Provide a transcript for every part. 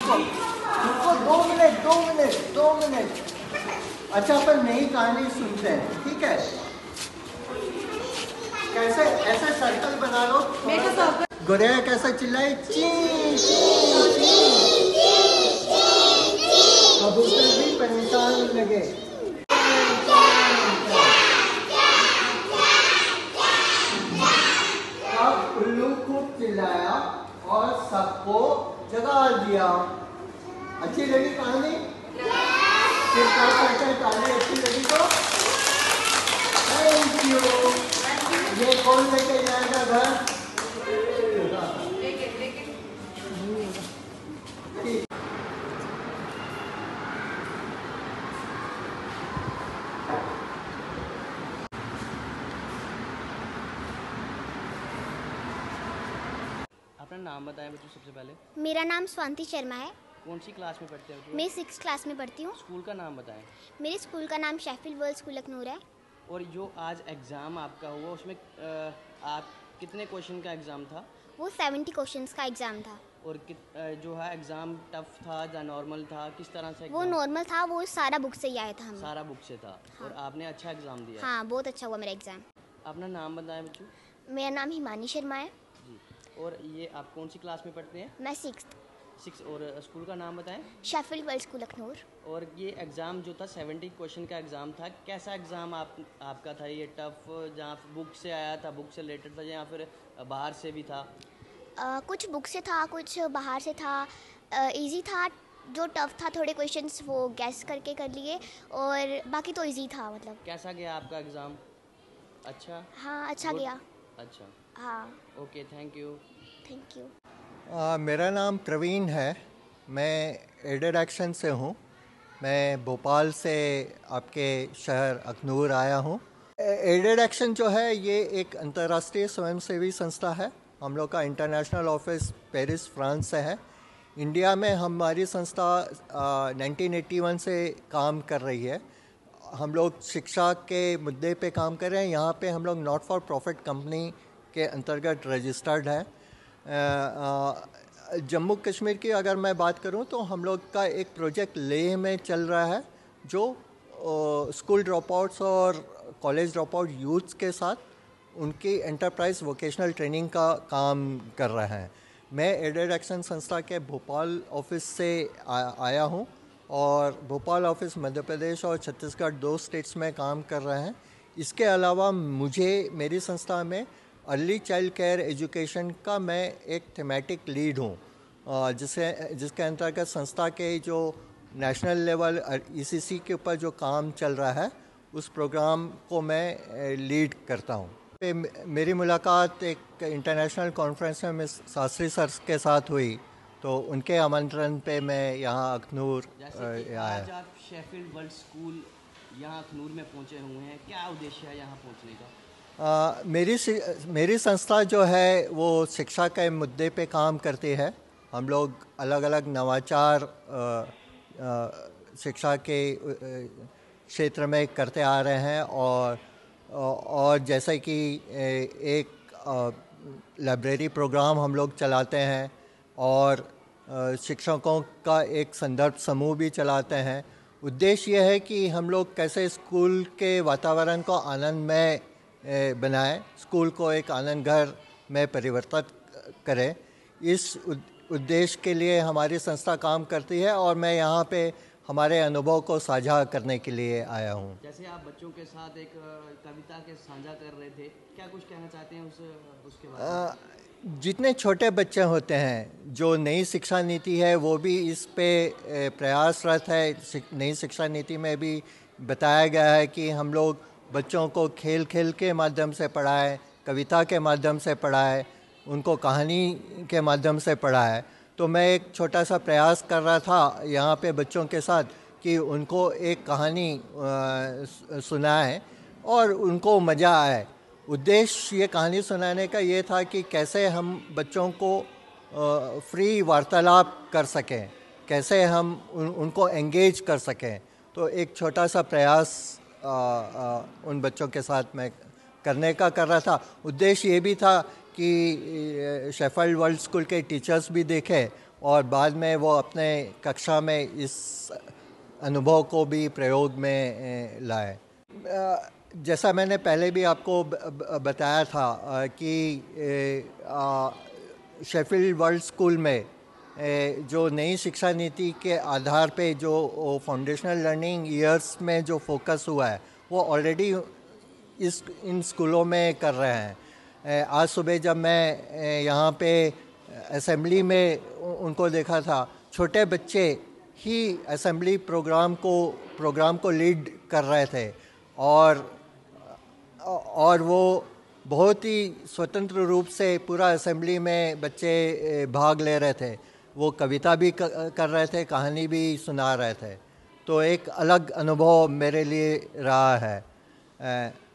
रुको 2 मिनट। अच्छा, अपन नई कहानी सुनते हैं, ठीक है? कैसे ऐसे सर्कल बना लो। गोरिया कैसे चिल्लाए? ची ची ची। कबूतर भी परेशान लगे। अब उल्लू खूब चिल्लाया और सबको जगा दिया। अच्छी लगी कहानी? फिर क्या कहते हैं, कहानी अच्छी लगी तो थैंक यू। ये कौन लेके जाएगा घर? अपना नाम बताएं बच्चों सबसे पहले। मेरा नाम स्वांति शर्मा है। कौन सी क्लास में पढ़ते हो? मैं 6th क्लास में पढ़ती हूँ। स्कूल का नाम बताएं। मेरे स्कूल का नाम शेफील्ड वर्ल्ड स्कूल अखनूर है। और जो आज एग्ज़ाम आपका हुआ उसमें आप कितने क्वेश्चन का एग्ज़ाम था? वो 70 क्वेश्चंस का एग्ज़ाम था। और जो है एग्ज़ाम टफ था या नॉर्मल था, किस तरह से? वो नॉर्मल था, वो सारा बुक से ही आया था हमें। सारा बुक से था। हाँ। और आपने अच्छा एग्ज़ाम दिया? हाँ, बहुत अच्छा हुआ मेरा एग्ज़ाम। अपना नाम बताएं बच्चों। मेरा नाम हिमानी शर्मा है जी। और ये आप कौन सी क्लास में पढ़ते हैं? मैं 6th। और स्कूल का नाम बताएं। Sheffield world school Akhnoor. और ये एग्ज़ाम जो था 70 क्वेश्चन का एग्ज़ाम था, कैसा एग्ज़ाम आपका था? ये टफ जहाँ बुक से आया था, बुक से रिलेटेड था, या फिर बाहर से भी था? कुछ बुक से था, कुछ बाहर से था। इजी था। जो टफ था थोड़े क्वेश्चंस वो गैस करके कर लिए, और बाकी तो इजी था। मतलब कैसा गया आपका एग्ज़ाम? अच्छा? हाँ, अच्छा गया। अच्छा, हाँ। Okay, thank you. Thank you. मेरा नाम प्रवीण है। मैं एडेड एक्शन से हूँ। मैं भोपाल से आपके शहर अखनूर आया हूँ। एडेड एक्शन जो है ये एक अंतर्राष्ट्रीय स्वयंसेवी संस्था है। हम लोग का इंटरनेशनल ऑफिस पेरिस, फ्रांस से है। इंडिया में हमारी संस्था 1981 से काम कर रही है। हम लोग शिक्षा के मुद्दे पे काम कर रहे हैं। यहाँ पे हम लोग नॉट फॉर प्रॉफिट कंपनी के अंतर्गत रजिस्टर्ड है। जम्मू कश्मीर की अगर मैं बात करूं तो हम लोग का एक प्रोजेक्ट लेह में चल रहा है, जो स्कूल ड्रॉप आउट्स और कॉलेज ड्रॉप आउट यूथ्स के साथ उनकी एंटरप्राइज वोकेशनल ट्रेनिंग का काम कर रहा है। मैं एडेड एक्शन संस्था के भोपाल ऑफिस से आया हूं, और भोपाल ऑफिस मध्य प्रदेश और छत्तीसगढ़ 2 स्टेट्स में काम कर रहे हैं। इसके अलावा मुझे मेरी संस्था में अर्ली चाइल्ड केयर एजुकेशन का मैं एक थीमेटिक लीड हूँ, जिसके अंतर्गत संस्था के जो नेशनल लेवल ईसीसी के ऊपर जो काम चल रहा है उस प्रोग्राम को मैं लीड करता हूँ। मेरी मुलाकात एक इंटरनेशनल कॉन्फ्रेंस में मिस शास्त्री सर के साथ हुई, तो उनके आमंत्रण पे मैं यहाँ अखनूर आया। आज आप शेफील्ड वर्ल्ड स्कूल यहाँ अखनूर में पहुँचे हुए हैं, क्या उद्देश्य है यहाँ पहुँचने का? मेरी संस्था जो है वो शिक्षा के मुद्दे पे काम करती है। हम लोग अलग अलग नवाचार शिक्षा के क्षेत्र में करते आ रहे हैं, और जैसे कि एक लाइब्रेरी प्रोग्राम हम लोग चलाते हैं, और शिक्षकों का एक संदर्भ समूह भी चलाते हैं। उद्देश्य यह है कि हम लोग कैसे स्कूल के वातावरण को आनंदमय बनाएं, स्कूल को एक आनंद घर में परिवर्तित करें। इस उद्देश्य के लिए हमारी संस्था काम करती है, और मैं यहाँ पे हमारे अनुभव को साझा करने के लिए आया हूँ। जैसे आप बच्चों के साथ एक कविता के साझा कर रहे थे, क्या कुछ कहना चाहते हैं उसके बारे में? जितने छोटे बच्चे होते हैं, जो नई शिक्षा नीति है वो भी इस पे प्रयासरत है। नई शिक्षा नीति में भी बताया गया है कि हम लोग बच्चों को खेल खेल के माध्यम से पढ़ाएं, कविता के माध्यम से पढ़ाएं, उनको कहानी के माध्यम से पढ़ाएं। तो मैं एक छोटा सा प्रयास कर रहा था यहाँ पे बच्चों के साथ कि उनको एक कहानी सुनाएं और उनको मज़ा आए। उद्देश्य ये कहानी सुनाने का ये था कि कैसे हम बच्चों को फ्री वार्तालाप कर सकें, कैसे हम उनको एंगेज कर सकें। तो एक छोटा सा प्रयास उन बच्चों के साथ मैं करने का कर रहा था। उद्देश्य ये भी था कि शेफील्ड वर्ल्ड स्कूल के टीचर्स भी देखें और बाद में वो अपने कक्षा में इस अनुभव को भी प्रयोग में लाए। जैसा मैंने पहले भी आपको बताया था कि शेफील्ड वर्ल्ड स्कूल में जो नई शिक्षा नीति के आधार पे जो फाउंडेशनल लर्निंग ईयर्स में जो फोकस हुआ है वो ऑलरेडी इन स्कूलों में कर रहे हैं। आज सुबह जब मैं यहाँ पे असेंबली में उनको देखा था, छोटे बच्चे ही असेंबली प्रोग्राम को लीड कर रहे थे और वो बहुत ही स्वतंत्र रूप से पूरा असेंबली में बच्चे भाग ले रहे थे। वो कविता भी कर रहे थे, कहानी भी सुना रहे थे। तो एक अलग अनुभव मेरे लिए रहा है।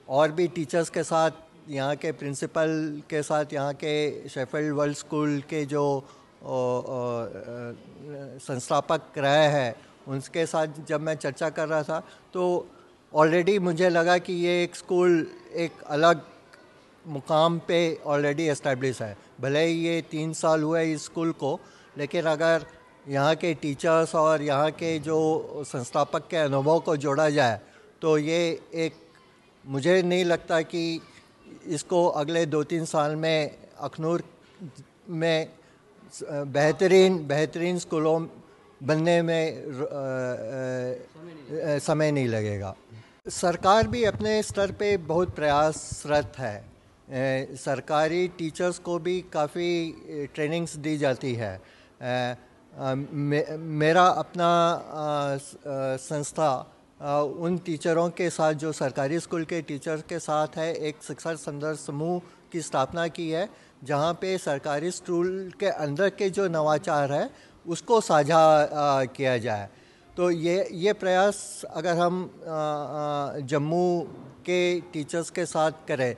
और भी टीचर्स के साथ, यहाँ के प्रिंसिपल के साथ, यहाँ के शेफील्ड वर्ल्ड स्कूल के जो संस्थापक रहे हैं उनके साथ जब मैं चर्चा कर रहा था तो ऑलरेडी मुझे लगा कि ये एक स्कूल एक अलग मुकाम पे ऑलरेडी एस्टेब्लिश है। भले ही ये 3 साल हुए इस स्कूल को, लेकिन अगर यहाँ के टीचर्स और यहाँ के जो संस्थापक के अनुभव को जोड़ा जाए तो ये एक, मुझे नहीं लगता कि इसको अगले 2-3 साल में अखनूर में बेहतरीन स्कूलों बनने में समय नहीं लगेगा। सरकार भी अपने स्तर पे बहुत प्रयासरत है। सरकारी टीचर्स को भी काफ़ी ट्रेनिंग्स दी जाती है। मेरा अपना संस्था उन टीचरों के साथ जो सरकारी स्कूल के टीचर्स के साथ है, एक शिक्षा संदर्भ समूह की स्थापना की है, जहाँ पे सरकारी स्कूल के अंदर के जो नवाचार है उसको साझा किया जाए। तो ये प्रयास अगर हम जम्मू के टीचर्स के साथ करें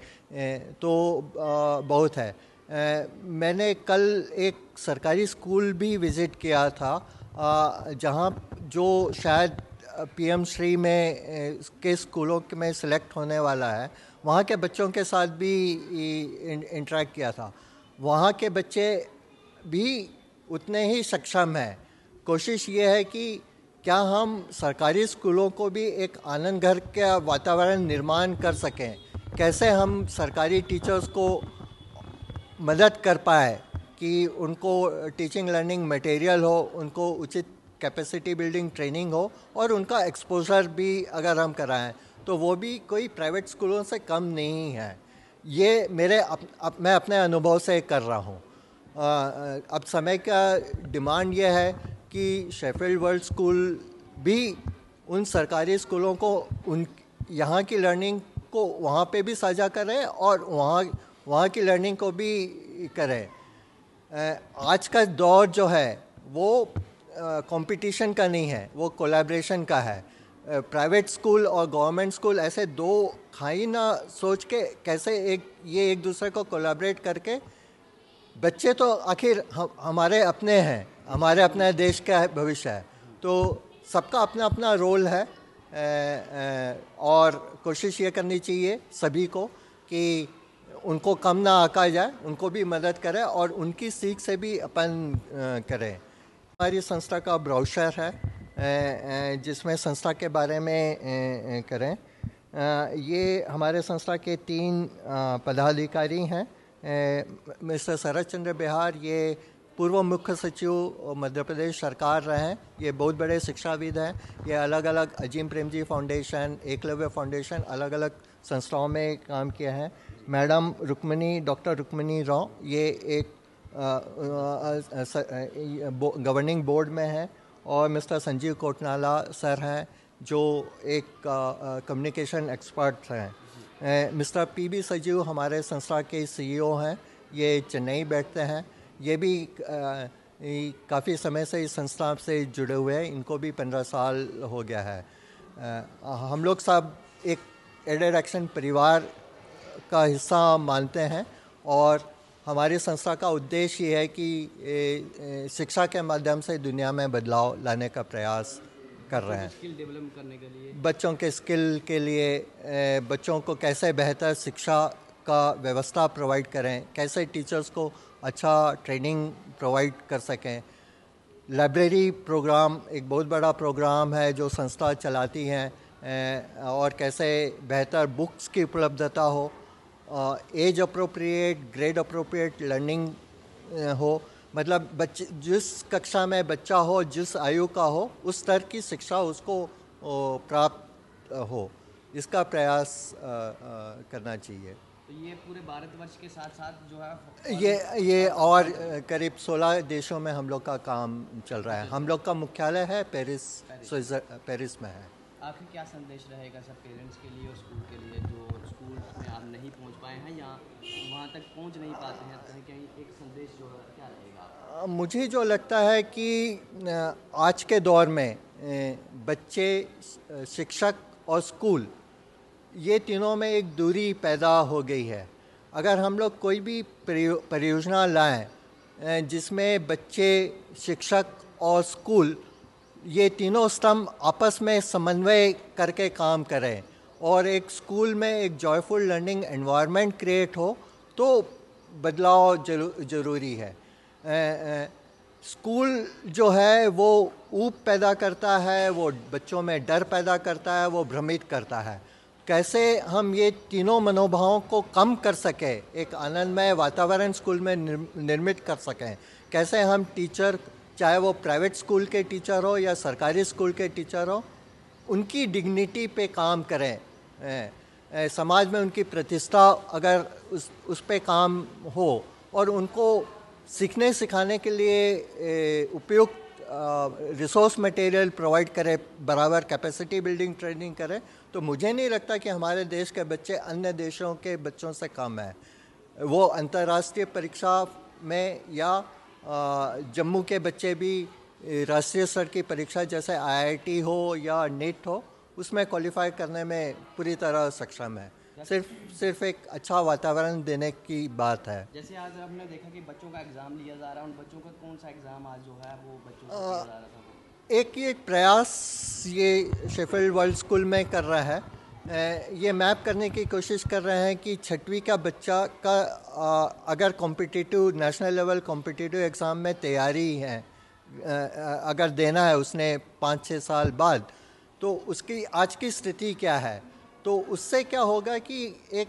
तो बहुत है। मैंने कल एक सरकारी स्कूल भी विज़िट किया था जहाँ जो शायद पीएम श्री में के स्कूलों में सिलेक्ट होने वाला है, वहाँ के बच्चों के साथ भी इंटरेक्ट किया था। वहाँ के बच्चे भी उतने ही सक्षम हैं। कोशिश ये है कि क्या हम सरकारी स्कूलों को भी एक आनंद घर का वातावरण निर्माण कर सकें, कैसे हम सरकारी टीचर्स को मदद कर पाए कि उनको टीचिंग लर्निंग मटेरियल हो, उनको उचित कैपेसिटी बिल्डिंग ट्रेनिंग हो और उनका एक्सपोजर भी अगर हम कराएं तो वो भी कोई प्राइवेट स्कूलों से कम नहीं है। ये मैं अपने अनुभव से कर रहा हूँ। अब समय का डिमांड ये है कि शेफील्ड वर्ल्ड स्कूल भी उन सरकारी स्कूलों को यहाँ की लर्निंग को वहाँ पे भी साझा करें और वहाँ की लर्निंग को भी करें। आज का दौर जो है वो कंपटीशन का नहीं है, वो कोलैबोरेशन का है। प्राइवेट स्कूल और गवर्नमेंट स्कूल ऐसे दो खाई ना सोच के कैसे एक दूसरे को कोलैबोरेट करके, बच्चे तो आखिर हमारे अपने हैं, हमारे अपने देश का भविष्य है, तो सबका अपना अपना रोल है। और कोशिश ये करनी चाहिए सभी को कि उनको कम ना आका जाए, उनको भी मदद करें और उनकी सीख से भी अपन करें। हमारी संस्था का ब्रोशर है जिसमें संस्था के बारे में करें। ये हमारे संस्था के 3 पदाधिकारी हैं। मिस्टर शरद चंद्र बिहार, ये पूर्व मुख्य सचिव मध्य प्रदेश सरकार रहे हैं। ये बहुत बड़े शिक्षाविद हैं। ये अलग अलग अजीम प्रेमजी फाउंडेशन, एकलव्य फाउंडेशन, अलग अलग संस्थाओं में काम किए हैं। मैडम डॉक्टर रुक्मिणी राव, ये एक गवर्निंग बोर्ड में है। और मिस्टर संजीव कोटनाला सर हैं जो एक कम्युनिकेशन एक्सपर्ट हैं। मिस्टर पीबी सजीव हमारे संस्था के सीईओ हैं, ये चेन्नई बैठते हैं। ये भी काफ़ी समय से इस संस्था से जुड़े हुए हैं, इनको भी 15 साल हो गया है। हम लोग सब एक एडेड एक्शन परिवार का हिस्सा मानते हैं और हमारी संस्था का उद्देश्य ये है कि शिक्षा के माध्यम से दुनिया में बदलाव लाने का प्रयास कर रहे हैं। स्किल डेवलप करने के लिए, बच्चों के स्किल के लिए, बच्चों को कैसे बेहतर शिक्षा का व्यवस्था प्रोवाइड करें, कैसे टीचर्स को अच्छा ट्रेनिंग प्रोवाइड कर सकें, लाइब्रेरी प्रोग्राम एक बहुत बड़ा प्रोग्राम है जो संस्था चलाती हैं, और कैसे बेहतर बुक्स की उपलब्धता हो, age appropriate grade appropriate learning हो, मतलब बच्चे जिस कक्षा में बच्चा हो, जिस आयु का हो, उस स्तर की शिक्षा उसको प्राप्त हो, इसका प्रयास करना चाहिए। तो ये पूरे भारतवर्ष के साथ साथ जो है ये और करीब 16 देशों में हम लोग का काम चल रहा है। हम लोग का मुख्यालय है पेरिस में है। आखिर क्या संदेश रहेगा सब पेरेंट्स के लिए और स्कूल के लिए जो स्कूल में आप नहीं पहुंच पाए हैं या वहां तक पहुंच नहीं पाते हैं, कहीं कहीं एक संदेश जो है क्या रहेगा? मुझे जो लगता है कि आज के दौर में बच्चे, शिक्षक और स्कूल, ये तीनों में एक दूरी पैदा हो गई है। अगर हम लोग कोई भी परियोजना लाएं जिसमें बच्चे, शिक्षक और स्कूल, ये तीनों स्तंभ आपस में समन्वय करके काम करें और एक स्कूल में एक जॉयफुल लर्निंग एनवायरनमेंट क्रिएट हो, तो बदलाव ज़रूरी है। स्कूल जो है वो ऊब पैदा करता है, वो बच्चों में डर पैदा करता है, वो भ्रमित करता है। कैसे हम ये तीनों मनोभावों को कम कर सकें, एक आनंदमय वातावरण स्कूल में निर्मित कर सकें, कैसे हम टीचर, चाहे वो प्राइवेट स्कूल के टीचर हो या सरकारी स्कूल के टीचर हो, उनकी डिग्निटी पे काम करें, समाज में उनकी प्रतिष्ठा अगर उस पे काम हो और उनको सीखने सिखाने के लिए उपयुक्त रिसोर्स मटेरियल प्रोवाइड करें, बराबर कैपेसिटी बिल्डिंग ट्रेनिंग करें, तो मुझे नहीं लगता कि हमारे देश के बच्चे अन्य देशों के बच्चों से कम हैं। वो अंतर्राष्ट्रीय परीक्षा में या जम्मू के बच्चे भी राष्ट्रीय स्तर की परीक्षा जैसे IIT हो या नीट हो, उसमें क्वालिफाई करने में पूरी तरह सक्षम है। सिर्फ एक अच्छा वातावरण देने की बात है। जैसे आज हमने देखा कि बच्चों का एग्ज़ाम लिया जा रहा है, उन बच्चों का कौन सा एग्ज़ाम आज जो है वो बच्चों को लिया जा रहा था? एक प्रयास ये शेफील्ड वर्ल्ड स्कूल में कर रहा है, ये मैप करने की कोशिश कर रहे हैं कि 6वीं का बच्चा का अगर competitive, national level competitive exam में तैयारी है, अगर देना है उसने 5-6 साल बाद, तो उसकी आज की स्थिति क्या है। तो उससे क्या होगा कि एक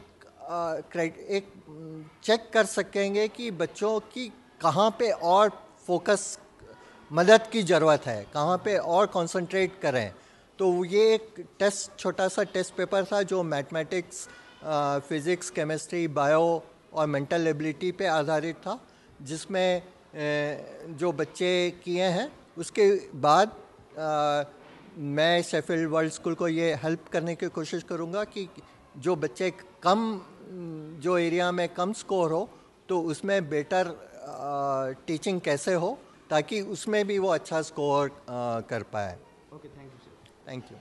चेक कर सकेंगे कि बच्चों की कहाँ पे और फोकस, मदद की ज़रूरत है, कहाँ पे और कंसंट्रेट करें। तो ये एक टेस्ट, छोटा सा टेस्ट पेपर था जो मैथमेटिक्स, फिज़िक्स, केमिस्ट्री, बायो और मेंटल एबिलिटी पे आधारित था, जिसमें जो बच्चे किए हैं उसके बाद मैं शेफील्ड वर्ल्ड स्कूल को ये हेल्प करने की कोशिश करूँगा कि जो बच्चे कम, जो एरिया में कम स्कोर हो, तो उसमें बेटर टीचिंग कैसे हो ताकि उसमें भी वो अच्छा स्कोर कर पाए। Okay, thank you sir. Thank you.